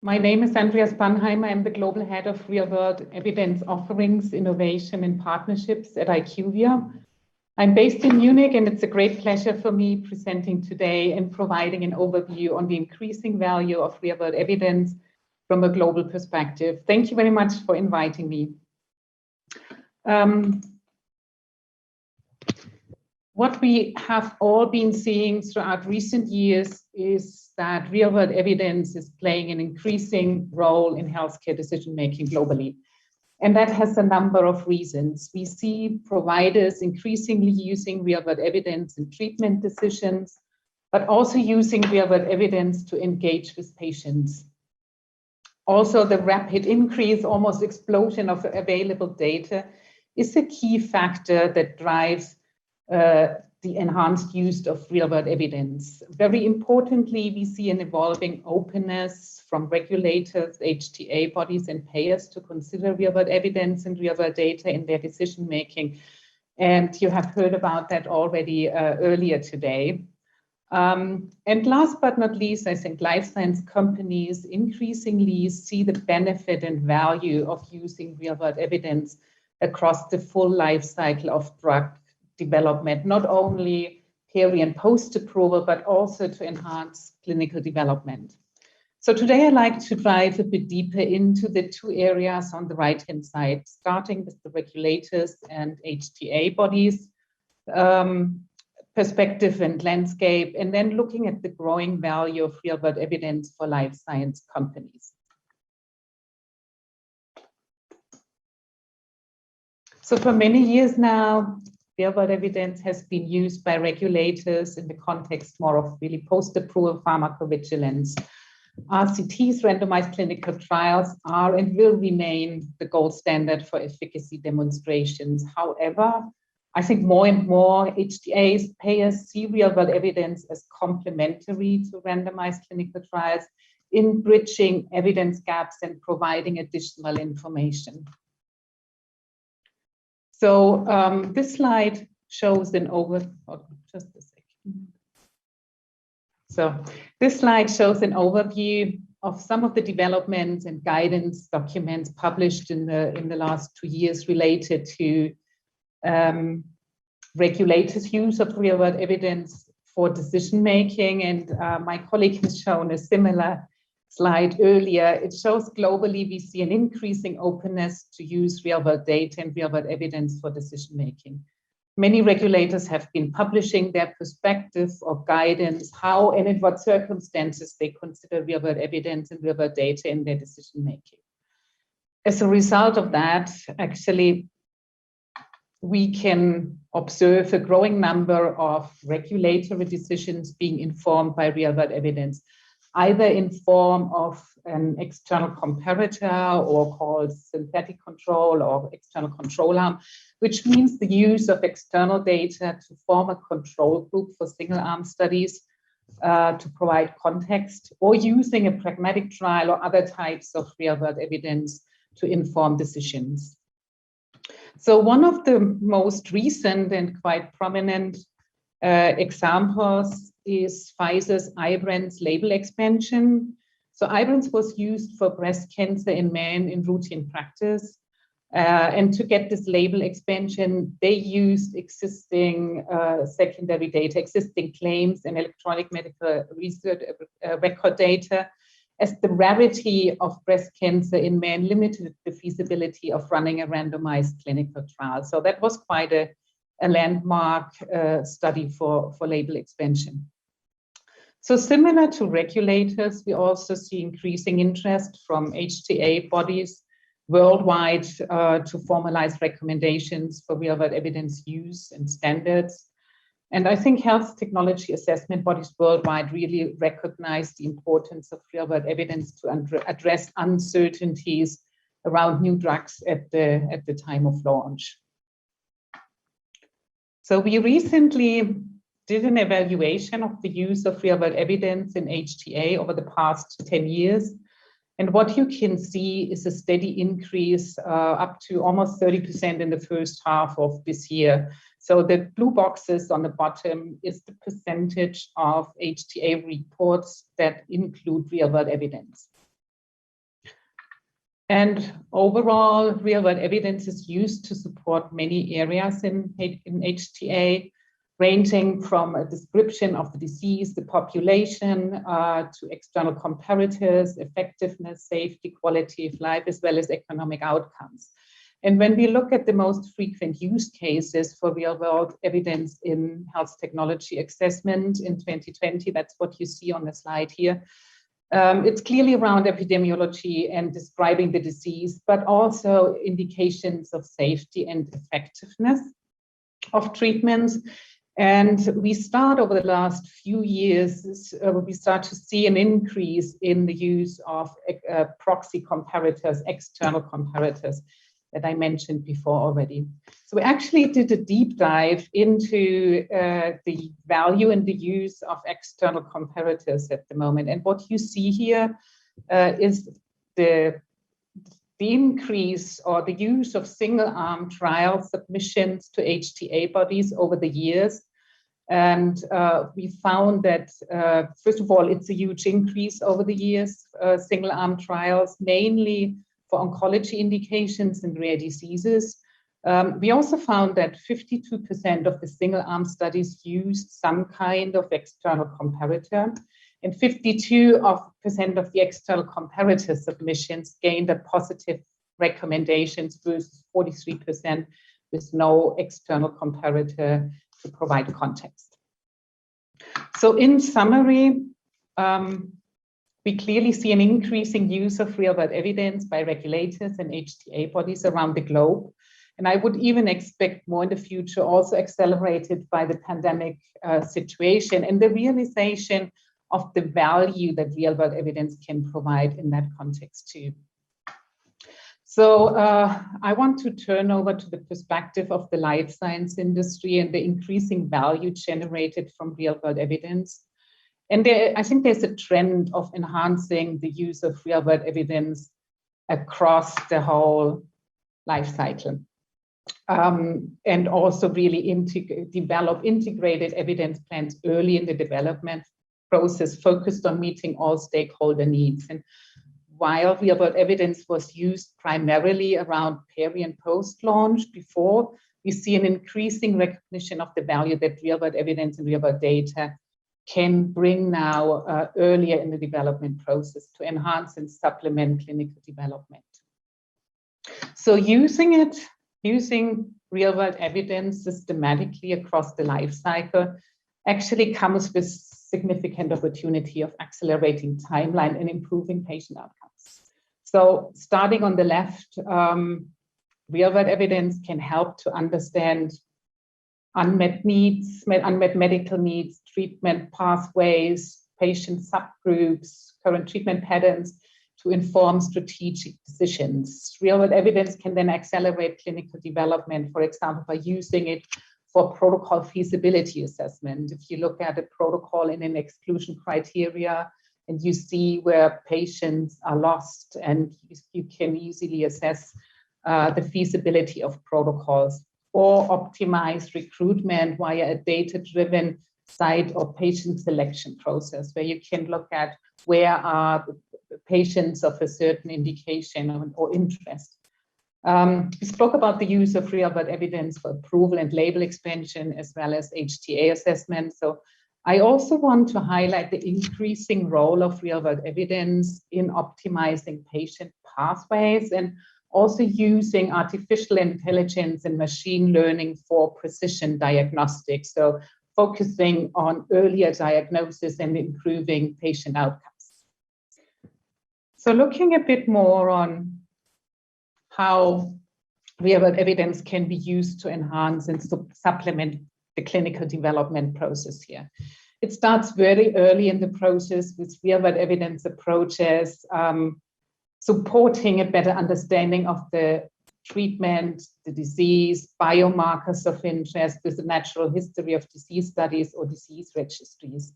My name is Spannheimer. I'm the Global Head of Real-World Evidence Offerings, Innovation and Partnerships at IQVIA. I'm based in Munich, and it's a great pleasure for me presenting today and providing an overview on the increasing value of real-world evidence from a global perspective. Thank you very much for inviting me. What we have all been seeing throughout recent years is that real-world evidence is playing an increasing role in healthcare decision-making globally. And that has a number of reasons. We see providers increasingly using real-world evidence in treatment decisions, but also using real-world evidence to engage with patients. Also, the rapid increase, almost explosion of available data is a key factor that drives the enhanced use of real-world evidence. Very importantly, we see an evolving openness from regulators, HTA bodies, and payers to consider real-world evidence and real-world data in their decision-making. And you have heard about that already earlier today. And last but not least, I think life science companies increasingly see the benefit and value of using real-world evidence across the full life cycle of drug development, not only peri and post-approval, but also to enhance clinical development. So today I'd like to dive a bit deeper into the two areas on the right-hand side, starting with the regulators and HTA bodies, perspective and landscape, and then looking at the growing value of real-world evidence for life science companies. So for many years now, real-world evidence has been used by regulators in the context more of really post-approval pharmacovigilance. RCTs, randomized clinical trials, are and will remain the gold standard for efficacy demonstrations. However, I think more and more HTAs, payers see real-world evidence as complementary to randomized clinical trials in bridging evidence gaps and providing additional information. So this slide shows an this slide shows an overview of some of the developments and guidance documents published in the last 2 years related to regulators' use of real-world evidence for decision-making. And my colleague has shown a similar slide earlier. It shows globally we see an increasing openness to use real-world data and real-world evidence for decision-making. Many regulators have been publishing their perspective or guidance, how and in what circumstances they consider real-world evidence and real-world data in their decision-making. As a result of that, actually, we can observe a growing number of regulatory decisions being informed by real-world evidence, either in form of an external comparator or called synthetic control or external control arm, which means the use of external data to form a control group for single-arm studies to provide context, or using a pragmatic trial or other types of real-world evidence to inform decisions. So one of the most recent and quite prominent examples is Pfizer's Ibrance label expansion. So Ibrance was used for breast cancer in men in routine practice. And to get this label expansion, they used existing secondary data, existing claims and electronic medical research record data, as the rarity of breast cancer in men limited the feasibility of running a randomized clinical trial. So that was quite a landmark study for label expansion. So similar to regulators, we also see increasing interest from HTA bodies worldwide to formalize recommendations for real-world evidence use and standards. And I think health technology assessment bodies worldwide really recognize the importance of real-world evidence to address uncertainties around new drugs at the time of launch. So we recently did an evaluation of the use of real-world evidence in HTA over the past 10 years. And what you can see is a steady increase up to almost 30% in the first half of this year. So the blue boxes on the bottom is the percentage of HTA reports that include real-world evidence. And overall, real-world evidence is used to support many areas in HTA, ranging from a description of the disease, the population, to external comparators, effectiveness, safety, quality of life, as well as economic outcomes. And when we look at the most frequent use cases for real-world evidence in health technology assessment in 2020, that's what you see on the slide here. It's clearly around epidemiology and describing the disease, but also indications of safety and effectiveness of treatments. And we start over the last few years, we start to see an increase in the use of proxy comparators, external comparators that I mentioned before already. So we actually did a deep dive into the value and the use of external comparators at the moment. And what you see here is the increase or the use of single-arm trial submissions to HTA bodies over the years. And we found that, first of all, it's a huge increase over the years, single-arm trials, mainly for oncology indications and rare diseases. We also found that 52% of the single-arm studies used some kind of external comparator, and 52% of the external comparator submissions gained a positive recommendations versus 43% with no external comparator to provide context. So in summary, we clearly see an increasing use of real-world evidence by regulators and HTA bodies around the globe. And I would even expect more in the future, also accelerated by the pandemic situation and the realization of the value that real-world evidence can provide in that context too. So I want to turn over to the perspective of the life science industry and the increasing value generated from real-world evidence. And I think there's a trend of enhancing the use of real-world evidence across the whole life cycle. And also really develop integrated evidence plans early in the development process, focused on meeting all stakeholder needs. And while real-world evidence was used primarily around peri and post-launch before, we see an increasing recognition of the value that real-world evidence and real-world data can bring now earlier in the development process to enhance and supplement clinical development. So using real-world evidence systematically across the life cycle actually comes with significant opportunity of accelerating timeline and improving patient outcomes. So starting on the left, real-world evidence can help to understand unmet needs, unmet medical needs, treatment pathways, patient subgroups, current treatment patterns to inform strategic decisions. Real-world evidence can then accelerate clinical development, for example, by using it for protocol feasibility assessment. If you look at a protocol in an exclusion criteria and you see where patients are lost, and you can easily assess the feasibility of protocols, or optimize recruitment via a data-driven site or patient selection process, where you can look at where are the patients of a certain indication or interest. We spoke about the use of real-world evidence for approval and label expansion, as well as HTA assessment. So I also want to highlight the increasing role of real-world evidence in optimizing patient pathways and also using artificial intelligence and machine learning for precision diagnostics. So focusing on earlier diagnosis and improving patient outcomes. So looking a bit more on how real-world evidence can be used to enhance and supplement the clinical development process here. It starts very early in the process with real-world evidence approaches, supporting a better understanding of the treatment, the disease, biomarkers of interest with the natural history of disease studies or disease registries.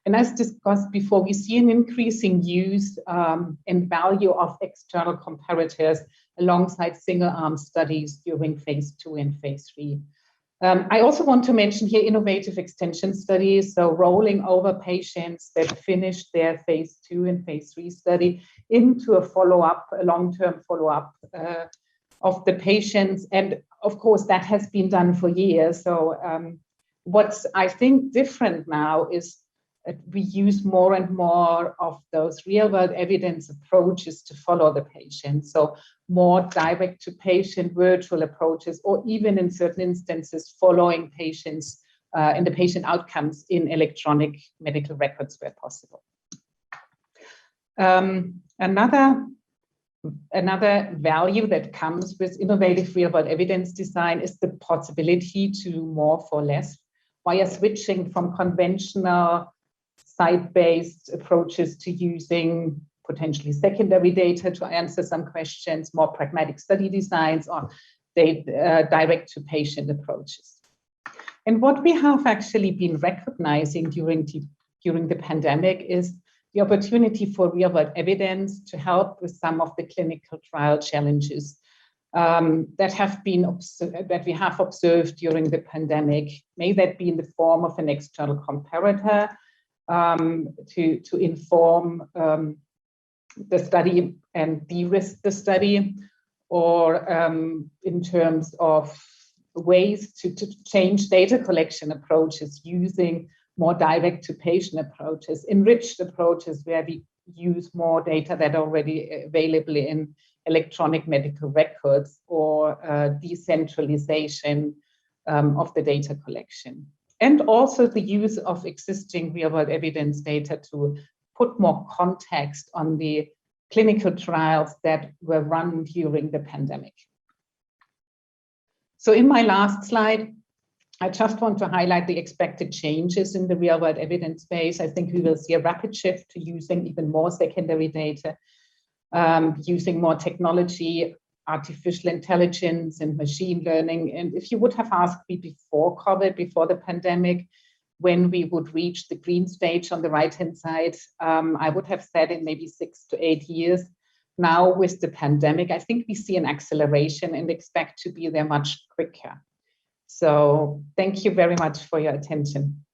And as discussed before, we see an increasing use and value of external comparators alongside single-arm studies during phase 2 and phase 3. I also want to mention here innovative extension studies, so rolling over patients that finished their phase 2 and phase 3 study into a follow-up, a long-term follow-up of the patients. And of course, that has been done for years. So what's, I think, different now is that we use more and more of those real-world evidence approaches to follow the patient. So more direct-to-patient virtual approaches, or even in certain instances, following patients and the patient outcomes in electronic medical records where possible. Another value that comes with innovative real-world evidence design is the possibility to do more for less via switching from conventional site-based approaches to using potentially secondary data to answer some questions, more pragmatic study designs, or direct-to-patient approaches. And what we have actually been recognizing during the pandemic is the opportunity for real-world evidence to help with some of the clinical trial challenges that we have observed during the pandemic. May that be in the form of an external comparator to inform the study and de-risk the study, or in terms of ways to change data collection approaches using more direct-to-patient approaches, enriched approaches where we use more data that are already available in electronic medical records, or decentralization of the data collection. And also the use of existing real-world evidence data to put more context on the clinical trials that were run during the pandemic. So in my last slide, I just want to highlight the expected changes in the real-world evidence space. I think we will see a rapid shift to using even more secondary data, using more technology, artificial intelligence and machine learning. And if you would have asked me before COVID, before the pandemic, when we would reach the green stage on the right-hand side, I would have said in maybe 6 to 8 years. Now with the pandemic, I think we see an acceleration and expect to be there much quicker. So thank you very much for your attention.